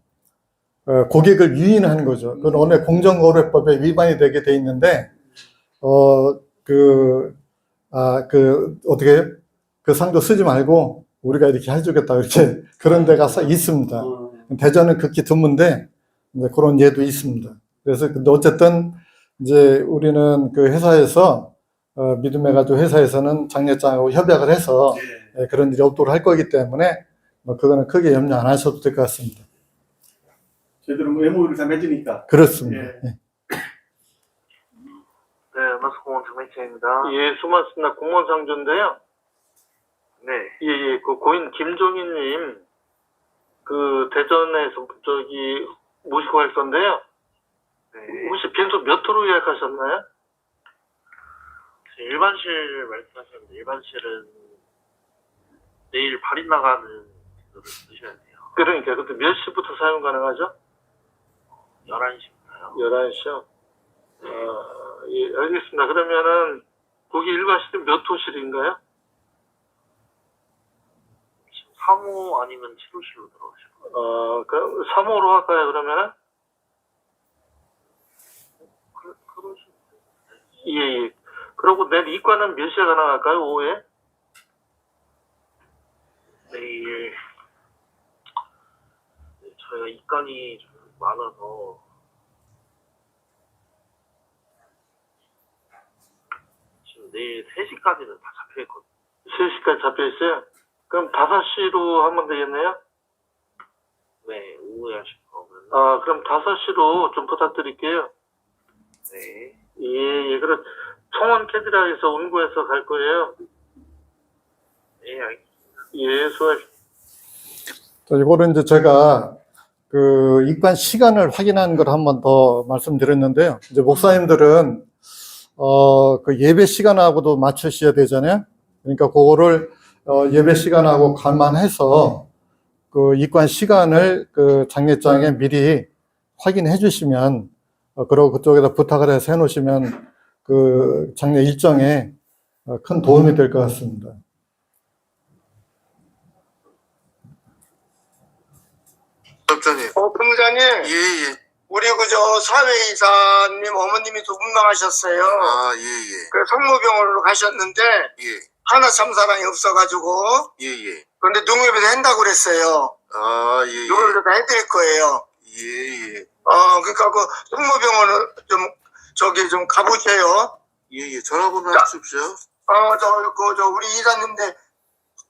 고객을 유인하는 거죠. 그건 원래 공정거래법에 위반이 되게 돼 있는데 어떻게 그 상도 쓰지 말고 우리가 이렇게 해주겠다, 이렇게 그런 데가 있습니다. 대전은 극히 드문데 이제 그런 예도 있습니다. 그래서 근데 어쨌든 이제 우리는 그 회사에서 믿음해가지고 회사에서는 장례장하고 협약을 해서 그런 일이 없도록 할 거기 때문에 뭐 그거는 크게 염려 안 하셔도 될 것 같습니다. 저희들은 뭐 MOU를 다 맺으니까. 그렇습니다. 예. 예. 네, 은하수공원 장례차입니다. 예, 수고하셨습니다. 공무원 상조인데요. 네. 예, 그 고인 김종희님, 그 대전에서 저기 모시고 갈 건데요. 네. 혹시 빈소 몇 호로 예약하셨나요? 일반실 말씀하셨는데, 일반실은 내일 발인 나가는 빈소를 쓰셔야 돼요. 그러니까 그때 몇 시부터 사용 가능하죠? 11시인가요? 11시요? 예, 알겠습니다. 그러면은 거기 일반실은 몇 호실인가요? 3호 아니면 7호실로 들어가시고. 그럼 3호로 할까요, 그러면은? 그러시면 예. 그리고 내일 입관은 몇 시에 가능할까요, 오후에? 내일, 저희가 입간이 좀 많아서, 지금 내일 3시까지는 다 잡혀있거든요. 3시까지 잡혀있어요? 그럼 5시로 하면 되겠네요? 네, 오후에 하실 거면. 그럼 5시로 좀 부탁드릴게요. 네. 예. 그럼 청원 캐디락에서 운구해서 갈 거예요. 네, 알겠습니다. 예, 수고하십시오. 이거는 이제 제가 그 입관 시간을 확인한 걸 한 번 더 말씀드렸는데요. 이제 목사님들은 그 예배 시간하고도 맞추셔야 되잖아요. 그러니까 그거를 예배 시간하고 감안해서 그 입관 시간을 그 장례장에 미리 확인해 주시면 그리고 그쪽에다 부탁을 해서 해 놓으시면 그 장례 일정에 큰 도움이 될 것 같습니다. 법자님. 본부장님, 예. 우리 그저 사회이사님 어머님이 도망하셨어요. 예. 그 성모병원으로 가셨는데 예. 하나 참 사람이 없어가지고 예. 그런데 농협에서 한다고 그랬어요. 예. 농협에서 다 해드릴 거예요. 예. 그러니까 그 성모병원을 좀 가보세요. 예, 전화번호 주십시오. 저 우리 이사님인데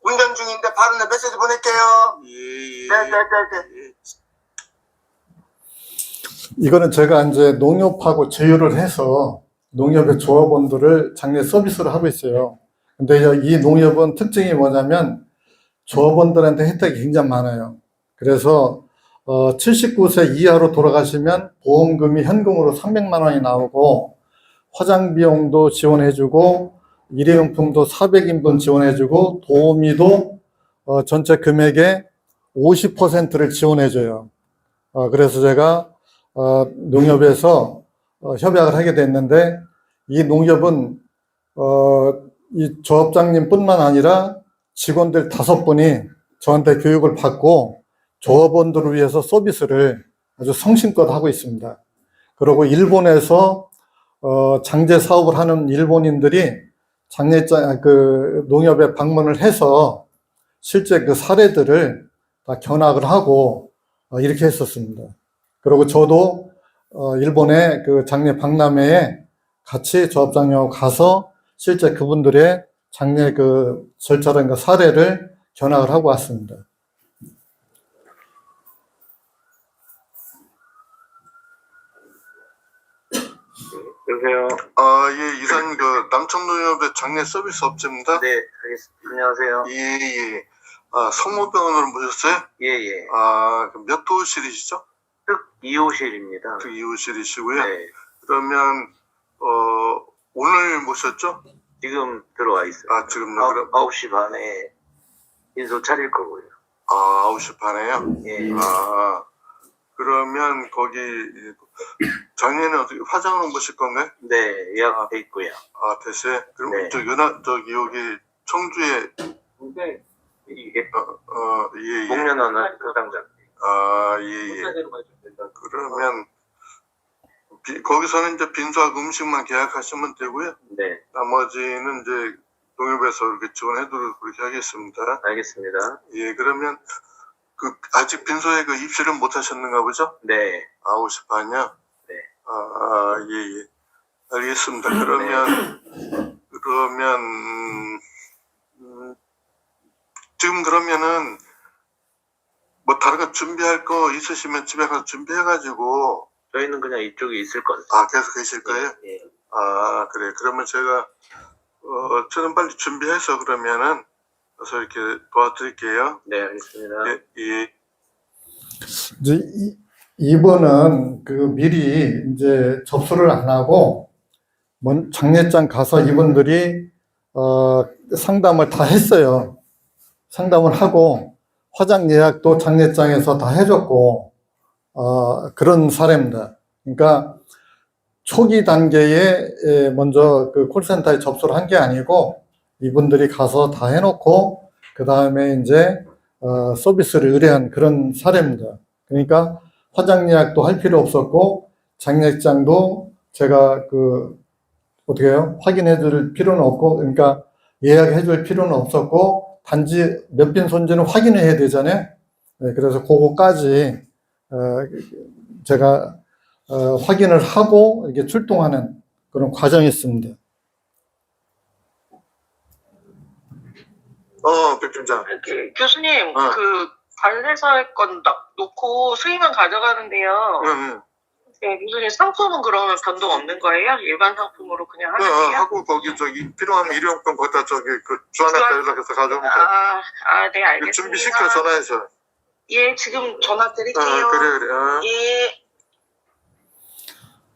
운전 중인데 바로 내 메시지 보낼게요. 예. 네네네네. 이거는 제가 이제 농협하고 제휴를 해서 농협의 조합원들을 장례 서비스를 하고 있어요. 근데 이 농협은 특징이 뭐냐면 조합원들한테 혜택이 굉장히 많아요. 그래서 79세 이하로 돌아가시면 보험금이 현금으로 300만 원이 나오고 화장 비용도 지원해주고 일회용품도 400인분 지원해주고 도우미도 전체 금액의 50%를 지원해줘요. 그래서 제가 농협에서 협약을 하게 됐는데 이 농협은 이 조합장님뿐만 아니라 직원들 5분이 저한테 교육을 받고 조합원들을 위해서 서비스를 아주 성심껏 하고 있습니다. 그리고 일본에서 장제 사업을 하는 일본인들이 장례장 그 농협에 방문을 해서 실제 그 사례들을 다 견학을 하고 이렇게 했었습니다. 그리고 저도 일본의 그 장례 박람회에 같이 조합장님하고 가서 실제 그분들의 장례 그 절차라든가 사례를 견학을 하고 왔습니다. 여보세요? 예, 이사님, 남청농협의 장례 서비스 업체입니다. 네, 알겠습니다. 안녕하세요. 예. 성모병원으로 모셨어요? 예. 몇 호실이시죠? 특 2호실입니다. 그 2호실이시고요. 네, 그러면, 오늘 모셨죠? 지금 들어와 있어요. 지금요? 그럼, 9시 반에 인소 차릴 거고요. 9시 반에요? 예. 그러면 거기, 장례는 어떻게, 화장으로 모실 건가요? 네, 예약돼 있고요. 됐어요? 그럼 네. 여기 청주에, 근데 이게 예. 목련원 소장장. 예. 그러면, 거기서는 이제 빈소하고 음식만 계약하시면 되고요. 네, 나머지는 이제 농협에서 이렇게 지원해드리도록 그렇게 하겠습니다. 알겠습니다. 예, 그러면, 아직 빈소에 입실은 못 하셨는가 보죠? 네, 9시 반이요? 네. 예. 알겠습니다. 그러면, 지금 그러면은, 뭐 다른 거 준비할 거 있으시면 집에 가서 준비해가지고, 저희는 그냥 이쪽에 있을 거예요. 계속 계실 거예요? 예. 그래. 그러면 제가, 저는 빨리 준비해서 그러면은, 그래서 이렇게 도와드릴게요. 네, 알겠습니다. 예. 이제 이분은 미리 이제 접수를 안 하고 장례장 가서 이분들이 상담을 다 했어요. 상담을 하고 화장 예약도 장례장에서 다 해줬고 그런 사례입니다. 그러니까 초기 단계에 먼저 그 콜센터에 접수를 한 게 아니고 이분들이 가서 다 해놓고 그 다음에 이제 서비스를 의뢰한 그런 사례입니다. 그러니까 화장 예약도 할 필요 없었고 장례장도 제가 어떻게 해요? 확인해 줄 필요는 없고 그러니까 예약해 줄 필요는 없었고 단지 몇 빈소인지는 확인을 해야 되잖아요. 네, 그래서 그거까지 제가 확인을 하고 이렇게 출동하는 그런 과정이었습니다. 백팀장. 교수님, 관례사의 건 놓고 수익은 가져가는데요. 응. 네, 교수님, 상품은 그러면 변동 없는 거예요? 일반 상품으로 그냥 하는 거예요? 하고 거기 필요하면 일회용품 거기다 주한학교 연락해서 가져오면 돼. 네, 알겠습니다. 준비시켜 전화해서. 예, 지금 전화 드릴게요. 그래. 예.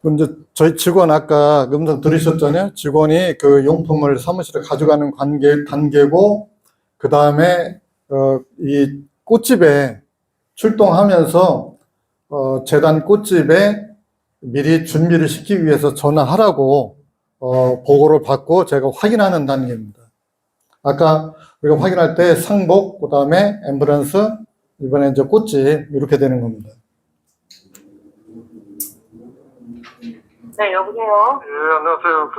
그럼 이제 저희 직원 아까 음성 들으셨잖아요. 직원이 그 용품을 사무실에 가져가는 단계고, 그 다음에 이 꽃집에 출동하면서 재단 꽃집에 미리 준비를 시키기 위해서 전화하라고 보고를 받고 제가 확인하는 단계입니다. 아까 우리가 확인할 때 상복, 그 다음에 앰뷸런스, 이번에 이제 꽃집 이렇게 되는 겁니다. 네, 여보세요? 예, 안녕하세요.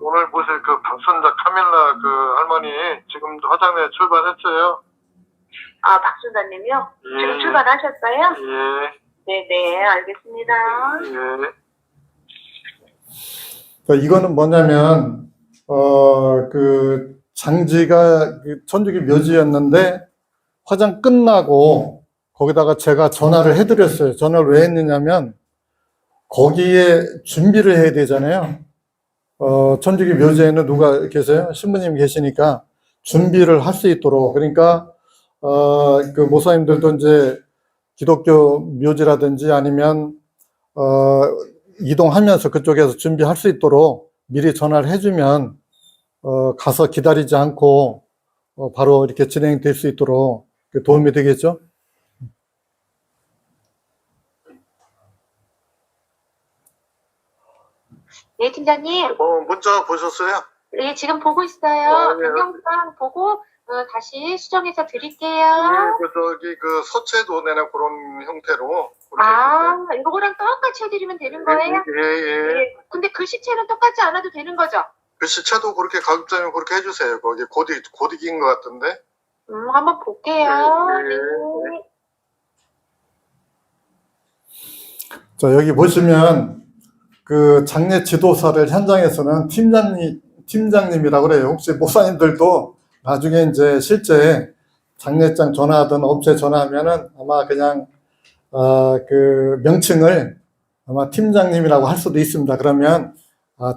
오늘 모실 박순자 카밀라 할머니 지금도 화장에 출발했어요. 박순자님이요? 예. 지금 출발하셨어요? 예. 네네, 알겠습니다. 예. 그러니까 이거는 뭐냐면, 그 장지가 그 천주교 묘지였는데 화장 끝나고 거기다가 제가 전화를 해드렸어요. 전화를 왜 했느냐면 거기에 준비를 해야 되잖아요. 천주교 묘지에는 누가 계세요? 신부님 계시니까 준비를 할 수 있도록. 그러니까, 그 모사님들도 이제 기독교 묘지라든지 아니면, 이동하면서 그쪽에서 준비할 수 있도록 미리 전화를 해주면, 가서 기다리지 않고, 바로 이렇게 진행될 수 있도록 도움이 되겠죠? 네, 팀장님. 문자 보셨어요? 네, 지금 보고 있어요. 네. 동영상 보고 다시 수정해서 드릴게요. 그 서체도 내나 그런 형태로. 아, 이거랑 똑같이 해드리면 되는 거예요? 예. 네. 근데 글씨체는 똑같지 않아도 되는 거죠? 글씨체도 그렇게 가급적이면 그렇게 해주세요. 거기 고딕인 것 같은데. 한번 볼게요. 네. 네. 자, 여기 보시면 그 장례 지도사를 현장에서는 팀장님이라고 그래요. 혹시 목사님들도 나중에 이제 실제 장례장 전화하든 업체 전화하면은 아마 그냥 그 명칭을 아마 팀장님이라고 할 수도 있습니다. 그러면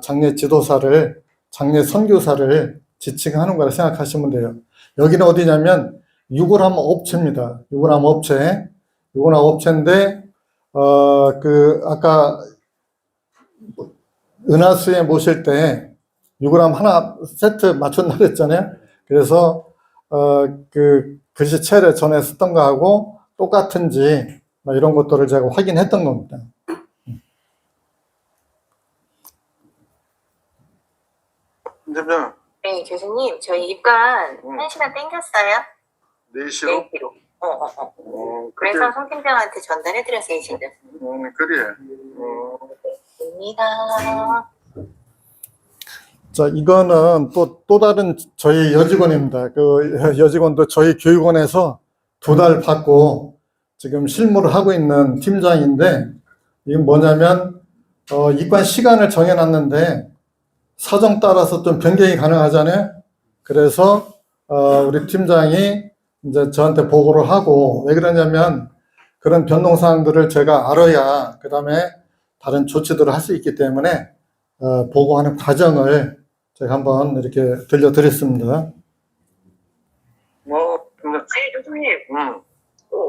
장례 지도사를 장례 선교사를 지칭하는 거라 생각하시면 돼요. 여기는 어디냐면 유골함 업체입니다. 유골함 업체. 유골함 업체인데 그 아까 은하수에 모실 때 유골함 하나 세트 맞춘다 그랬잖아요. 그래서 그 글씨체를 전에 썼던 거하고 똑같은지 이런 것들을 제가 확인했던 겁니다. 팀장, 네, 교수님, 저희 입관 1시간 땡겼어요. 4시로? 4시로. 그래서 송 팀장한테 전달해드렸어요, 지금. 그래. 입니다. 자, 이거는 또 다른 저희 여직원입니다. 그 여직원도 저희 교육원에서 2달 받고 지금 실무를 하고 있는 팀장인데, 이건 뭐냐면, 입관 시간을 정해놨는데, 사정 따라서 좀 변경이 가능하잖아요. 그래서, 우리 팀장이 이제 저한테 보고를 하고, 왜 그러냐면, 그런 변동사항들을 제가 알아야, 그 다음에 다른 조치들을 할 수 있기 때문에, 보고하는 과정을 제가 한번 이렇게 들려드렸습니다. 아니, 교수님.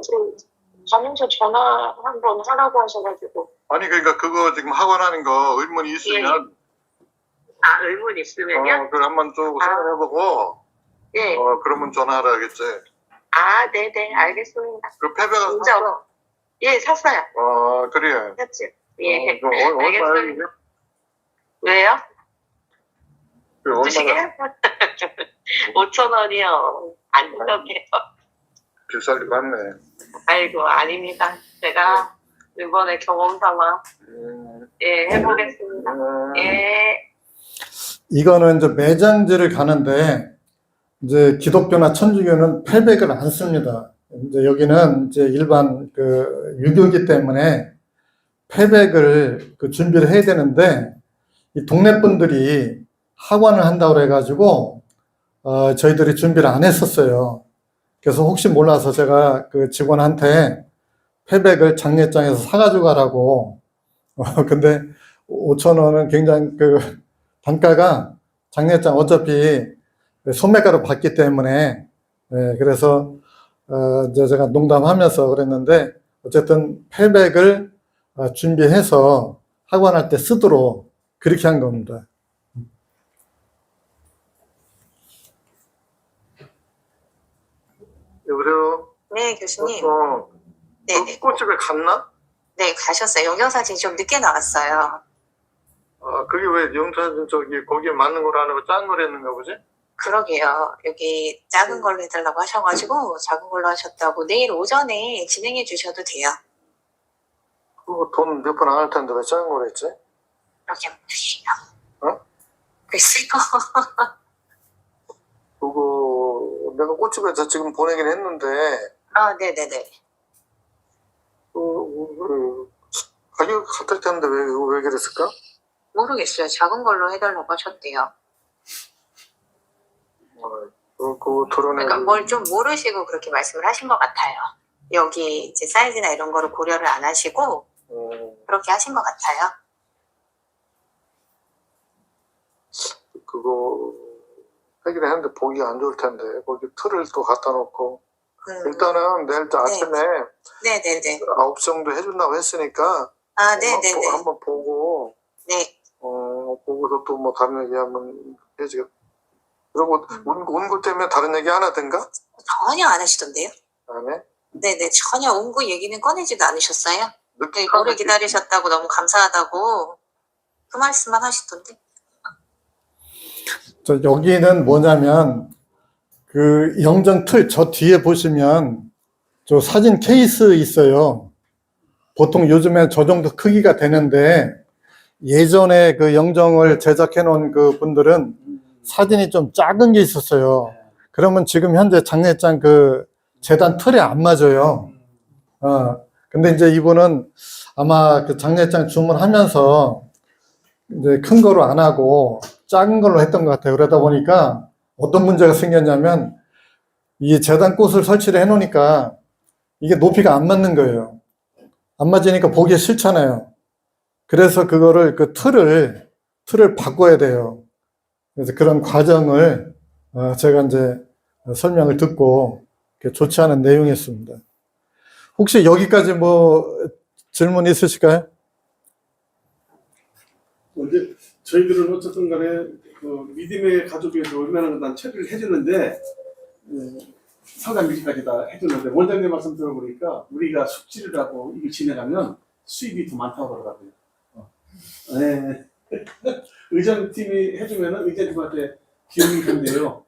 지금 가면서 전화 한번 하라고 하셔가지고. 아니, 그러니까 그거 지금 학원하는 거 의문이 있으면, 의문 있으면요? 그걸 한번 쭉 생각해보고, 예. 그러면 전화하라 하겠지. 네네, 알겠습니다. 그 패배가 진짜. 샀어? 예, 샀어요. 그래. 샀죠. 예. 얼마야, 알겠습니다. 이게? 왜요? 얼마나? 주시게요? 5,000원이요. 안 된다고요. 비싸게 받네. 아이고, 아닙니다. 제가 이번에 경험 삼아, 해보겠습니다. 예. 이거는 이제 매장지를 가는데, 이제 기독교나 천주교는 패백을 안 씁니다. 이제 여기는 이제 일반 그 유교이기 때문에 패백을 그 준비를 해야 되는데, 이 동네 분들이 학원을 한다고 해가지고, 저희들이 준비를 안 했었어요. 그래서 혹시 몰라서 제가 그 직원한테 패백을 장례장에서 사가지고 가라고. 근데 5,000원은 굉장히 그 단가가 장례장 어차피 소매가로 받기 때문에, 그래서, 이제 제가 농담하면서 그랬는데, 어쨌든 패백을 준비해서 학원할 때 쓰도록 그렇게 한 겁니다. 여보세요? 네, 교수님. 네. 꽃집에 갔나? 네, 가셨어요. 영상사진이 좀 늦게 나왔어요. 그게 왜 영사진 거기에 맞는 걸 안 하고 짠 걸 했는가 보지? 그러게요. 여기 작은 걸로 해달라고 하셔가지고 작은 걸로 하셨다고 내일 오전에 진행해 주셔도 돼요. 그거 돈 몇 번 안 할 텐데 왜 짠 걸 했지? 그렇게 못하시요 글쎄요. 그거 내가 꽃집에서 지금 보내긴 했는데 네네네. 가격 같을 텐데 왜 그랬을까? 모르겠어요. 작은 걸로 해달라고 하셨대요. 그 드러내고. 그러니까 뭘 좀 모르시고 그렇게 말씀을 하신 것 같아요. 여기 이제 사이즈나 이런 거를 고려를 안 하시고 그렇게 하신 것 같아요. 그거 하긴 했는데 보기 안 좋을 텐데 거기 틀을 또 갖다 놓고 그, 일단은 내일 또 아침에 네네네. 9시 정도 해준다고 했으니까 아, 네네네. 한번 보고 네. 보고서 또 뭐 다른 얘기하면 해지겠다. 그리고 운구 때문에 다른 얘기 안 하던가? 전혀 안 하시던데요? 안 해? 네네. 전혀 온구 얘기는 꺼내지도 않으셨어요. 늦게 오래 기다리셨다고 너무 감사하다고 그 말씀만 하시던데. 여기는 뭐냐면 그 영정 틀 저 뒤에 보시면 저 사진 케이스 있어요. 보통 요즘에 저 정도 크기가 되는데 예전에 그 영정을 제작해 놓은 그 분들은 사진이 좀 작은 게 있었어요. 그러면 지금 현재 장례장 그 재단 틀에 안 맞아요. 근데 이제 이분은 아마 그 장례장 주문하면서 이제 큰 거로 안 하고 작은 걸로 했던 것 같아요. 그러다 보니까 어떤 문제가 생겼냐면 이 재단 꽃을 설치를 해 놓으니까 이게 높이가 안 맞는 거예요. 안 맞으니까 보기 싫잖아요. 그래서 그거를 그 틀을 바꿔야 돼요. 그래서 그런 과정을 제가 이제 설명을 듣고 좋지 않은 내용이었습니다. 혹시 여기까지 뭐 질문 있으실까요? 이제 저희들은 어쨌든 간에 그 믿음의 가족에서 웬만한 건난 처리를 해주는데 상당 미리까지 다 해주는데 원장님 말씀 들어보니까 우리가 숙지를 하고 이걸 진행하면 수입이 더 많다고 그러더라고요. 네. 의전팀이 해주면은 의전팀한테 기용이 된대요.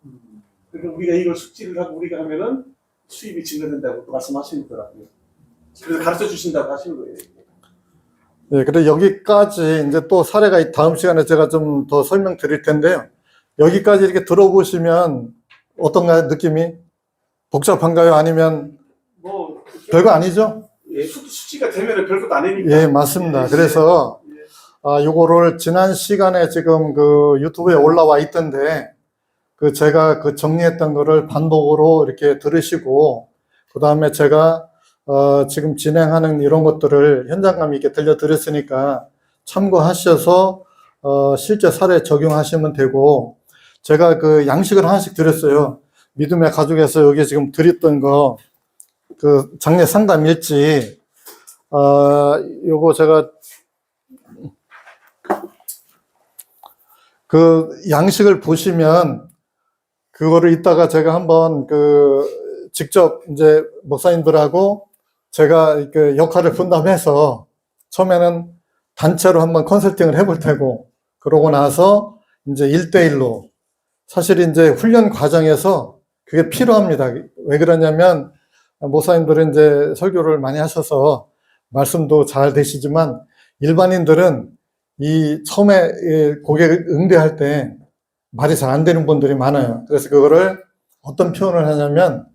그러니까 우리가 이걸 숙지를 하고 우리가 하면은 수입이 증가된다고 또 말씀하시더라고요. 그래서 가르쳐 주신다고 하시는 거예요. 네, 그래 여기까지 이제 또 사례가 다음 시간에 제가 좀 더 설명드릴 텐데요. 여기까지 이렇게 들어보시면 어떤가요? 느낌이? 복잡한가요? 아니면 뭐 별거 아니죠? 예, 수치가 되면은 별것도 아니니까. 예, 맞습니다. 그래서 요거를 지난 시간에 지금 그 유튜브에 올라와 있던데 그 제가 그 정리했던 거를 반복으로 이렇게 들으시고 그 다음에 제가 지금 진행하는 이런 것들을 현장감 있게 들려드렸으니까 참고하셔서 실제 사례 적용하시면 되고 제가 그 양식을 하나씩 드렸어요. 믿음의 가족에서 여기 지금 드렸던 거 그 장례 상담 일지 요거 제가 그 양식을 보시면 그거를 이따가 제가 한번 그 직접 이제 목사님들하고 제가 그 역할을 분담해서 처음에는 단체로 한번 컨설팅을 해볼 테고 그러고 나서 이제 1대1로 사실 이제 훈련 과정에서 그게 필요합니다. 왜 그러냐면 목사님들은 이제 설교를 많이 하셔서 말씀도 잘 되시지만 일반인들은 이 처음에 고객을 응대할 때 말이 잘 안 되는 분들이 많아요. 그래서 그거를 어떤 표현을 하냐면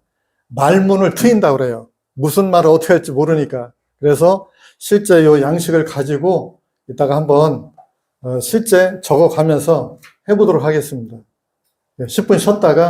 말문을 트인다고 그래요. 무슨 말을 어떻게 할지 모르니까. 그래서 실제 이 양식을 가지고 이따가 한번 실제 적어가면서 해보도록 하겠습니다. 10분 쉬었다가